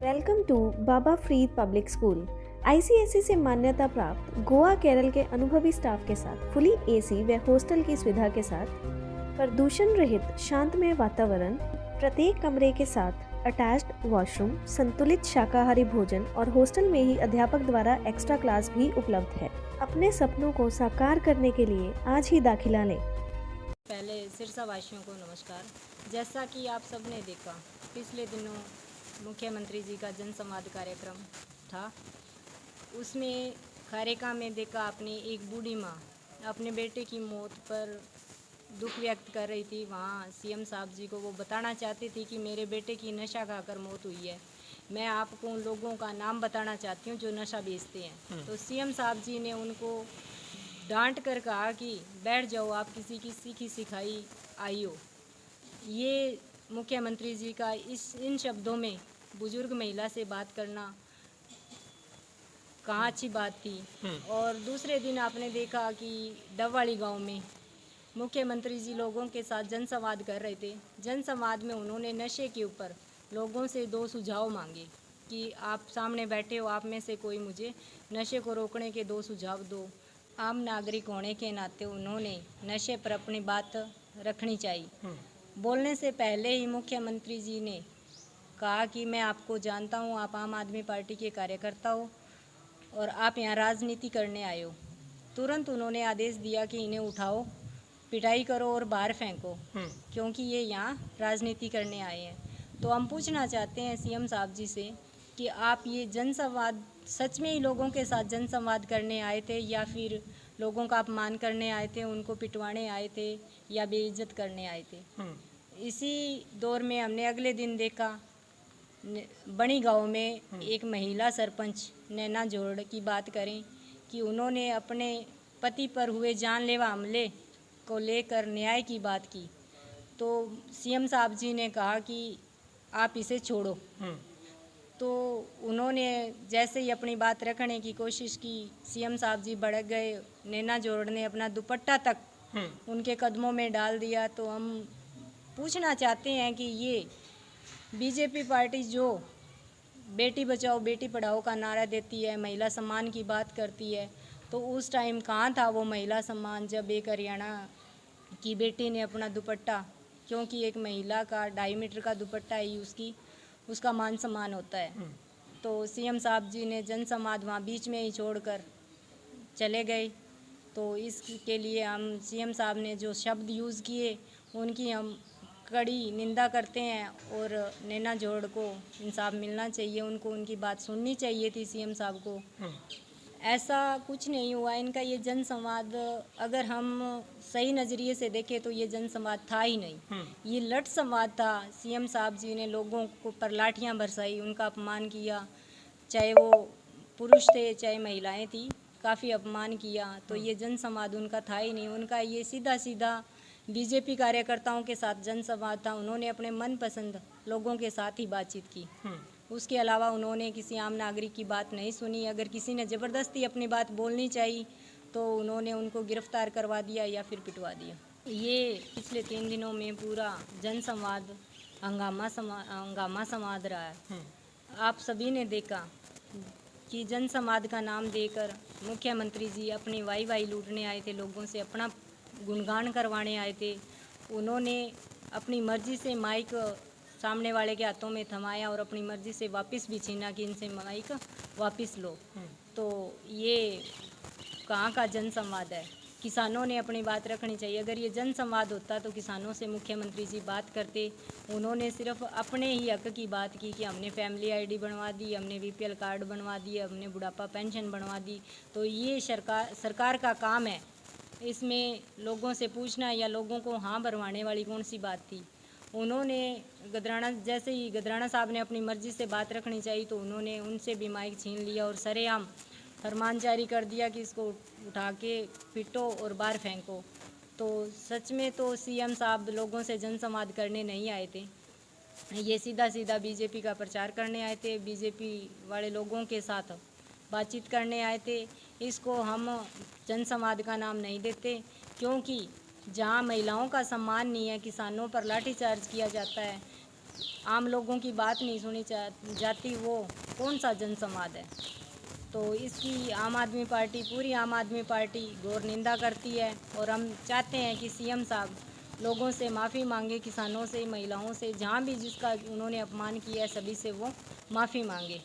Welcome to Baba Farid public school. ICSE से मान्यता प्राप्त गोवा केरल के अनुभवी स्टाफ के साथ फुली एसी व हॉस्टल की सुविधा के साथ प्रदूषण रहित शांतमय वातावरण, प्रत्येक कमरे के साथ अटैच्ड वॉशरूम, संतुलित शाकाहारी भोजन और हॉस्टल में ही अध्यापक द्वारा एक्स्ट्रा क्लास भी उपलब्ध है। अपने सपनों को साकार करने के लिए आज ही दाखिला लें। पहले सिरसा वासियों को नमस्कार। जैसा कि आप सब ने देखा, पिछले दिनों मुख्यमंत्री जी का जनसंवाद कार्यक्रम था। उसमें खारेका में देखा आपने एक बूढ़ी माँ अपने बेटे की मौत पर दुख व्यक्त कर रही थी। वहाँ सीएम साहब जी को वो बताना चाहती थी कि मेरे बेटे की नशा खाकर मौत हुई है। मैं आपको उन लोगों का नाम बताना चाहती हूँ जो नशा बेचते हैं। तो सीएम साहब जी ने उनको डांट कर कहा कि बैठ जाओ, आप किसी की सीखी सिखाई आई हो। ये मुख्यमंत्री जी का इन शब्दों में बुजुर्ग महिला से बात करना कहाँ अच्छी बात थी। और दूसरे दिन आपने देखा कि डबवाली गांव में मुख्यमंत्री जी लोगों के साथ जनसंवाद कर रहे थे। जनसंवाद में उन्होंने नशे के ऊपर लोगों से 2 सुझाव मांगे कि आप सामने बैठे हो, आप में से कोई मुझे नशे को रोकने के 2 सुझाव दो। आम नागरिक होने के नाते उन्होंने नशे पर अपनी बात रखनी चाहिए। बोलने से पहले ही मुख्यमंत्री जी ने कहा कि मैं आपको जानता हूँ, आप आम आदमी पार्टी के कार्यकर्ता हो और आप यहाँ राजनीति करने आए हो। तुरंत उन्होंने आदेश दिया कि इन्हें उठाओ, पिटाई करो और बाहर फेंको, क्योंकि ये यहाँ राजनीति करने आए हैं। तो हम पूछना चाहते हैं सीएम साहब जी से कि आप ये जनसंवाद सच में ही लोगों के साथ जनसंवाद करने आए थे या फिर लोगों का अपमान करने आए थे, उनको पिटवाने आए थे या बेइज्जत करने आए थे। इसी दौर में हमने अगले दिन देखा बड़ी गांव में एक महिला सरपंच नैना जोड़ की बात करें कि उन्होंने अपने पति पर हुए जानलेवा हमले को लेकर न्याय की बात की। तो सीएम साहब जी ने कहा कि आप इसे छोड़ो। तो उन्होंने जैसे ही अपनी बात रखने की कोशिश की, सीएम साहब जी भड़क गए। नैना जोड़ ने अपना दुपट्टा तक उनके कदमों में डाल दिया। तो हम पूछना चाहते हैं कि ये बीजेपी पार्टी जो बेटी बचाओ बेटी पढ़ाओ का नारा देती है, महिला सम्मान की बात करती है, तो उस टाइम कहाँ था वो महिला सम्मान जब एक हरियाणा की बेटी ने अपना दुपट्टा, क्योंकि एक महिला का 2.5 मीटर का दुपट्टा ही उसका मान सम्मान होता है। तो सीएम साहब जी ने जनसंवाद वहाँ बीच में ही छोड़कर चले गए। तो इसके लिए हम सीएम साहब ने जो शब्द यूज़ किए उनकी हम कड़ी निंदा करते हैं और नैना जोड़ को इंसाफ मिलना चाहिए, उनको उनकी बात सुननी चाहिए थी सीएम साहब को। ऐसा कुछ नहीं हुआ इनका ये जनसंवाद। अगर हम सही नज़रिए से देखें तो ये जनसंवाद था ही नहीं, ये लट संवाद था। सीएम साहब जी ने लोगों को पर लाठियां बरसाई, उनका अपमान किया, चाहे वो पुरुष थे चाहे महिलाएं थी, काफ़ी अपमान किया। तो ये जनसंवाद उनका था ही नहीं, उनका ये सीधा सीधा बीजेपी कार्यकर्ताओं के साथ जनसंवाद था। उन्होंने अपने मनपसंद लोगों के साथ ही बातचीत की, उसके अलावा उन्होंने किसी आम नागरिक की बात नहीं सुनी। अगर किसी ने ज़बरदस्ती अपनी बात बोलनी चाहिए तो उन्होंने उनको गिरफ्तार करवा दिया या फिर पिटवा दिया। ये पिछले 3 दिनों में पूरा जनसंवाद हंगामा संवाद रहा है। आप सभी ने देखा कि जनसंवाद का नाम देकर मुख्यमंत्री जी अपनी वाई लूटने आए थे, लोगों से अपना गुणगान करवाने आए थे। उन्होंने अपनी मर्जी से माइक सामने वाले के हाथों में थमाया और अपनी मर्जी से वापस भी छीना कि इनसे माइक वापस लो। तो ये कहाँ का जनसंवाद है? किसानों ने अपनी बात रखनी चाहिए। अगर ये जनसंवाद होता तो किसानों से मुख्यमंत्री जी बात करते। उन्होंने सिर्फ अपने ही हक की बात की कि हमने फैमिली आईडी बनवा दी, हमने बीपीएल कार्ड बनवा दिए, हमने बुढ़ापा पेंशन बनवा दी। तो ये सरकार का काम है, इसमें लोगों से पूछना या लोगों को हाँ भरवाने वाली कौन सी बात थी। उन्होंने जैसे ही गदराना साहब ने अपनी मर्जी से बात रखनी चाहिए तो उन्होंने उनसे भी माइक छीन लिया और सरेआम फरमान जारी कर दिया कि इसको उठा के पीटो और बाहर फेंको। तो सच में तो सीएम साहब लोगों से जनसंवाद करने नहीं आए थे, ये सीधा सीधा बीजेपी का प्रचार करने आए थे, बीजेपी वाले लोगों के साथ बातचीत करने आए थे। इसको हम जनसंवाद का नाम नहीं देते, क्योंकि जहां महिलाओं का सम्मान नहीं है, किसानों पर लाठीचार्ज किया जाता है, आम लोगों की बात नहीं सुनी जाती, वो कौन सा जनसंवाद है। तो इसकी आम आदमी पार्टी, पूरी आम आदमी पार्टी घोर निंदा करती है और हम चाहते हैं कि सीएम साहब लोगों से माफ़ी मांगे, किसानों से, महिलाओं से, जहाँ भी जिसका उन्होंने अपमान किया है सभी से वो माफ़ी मांगे।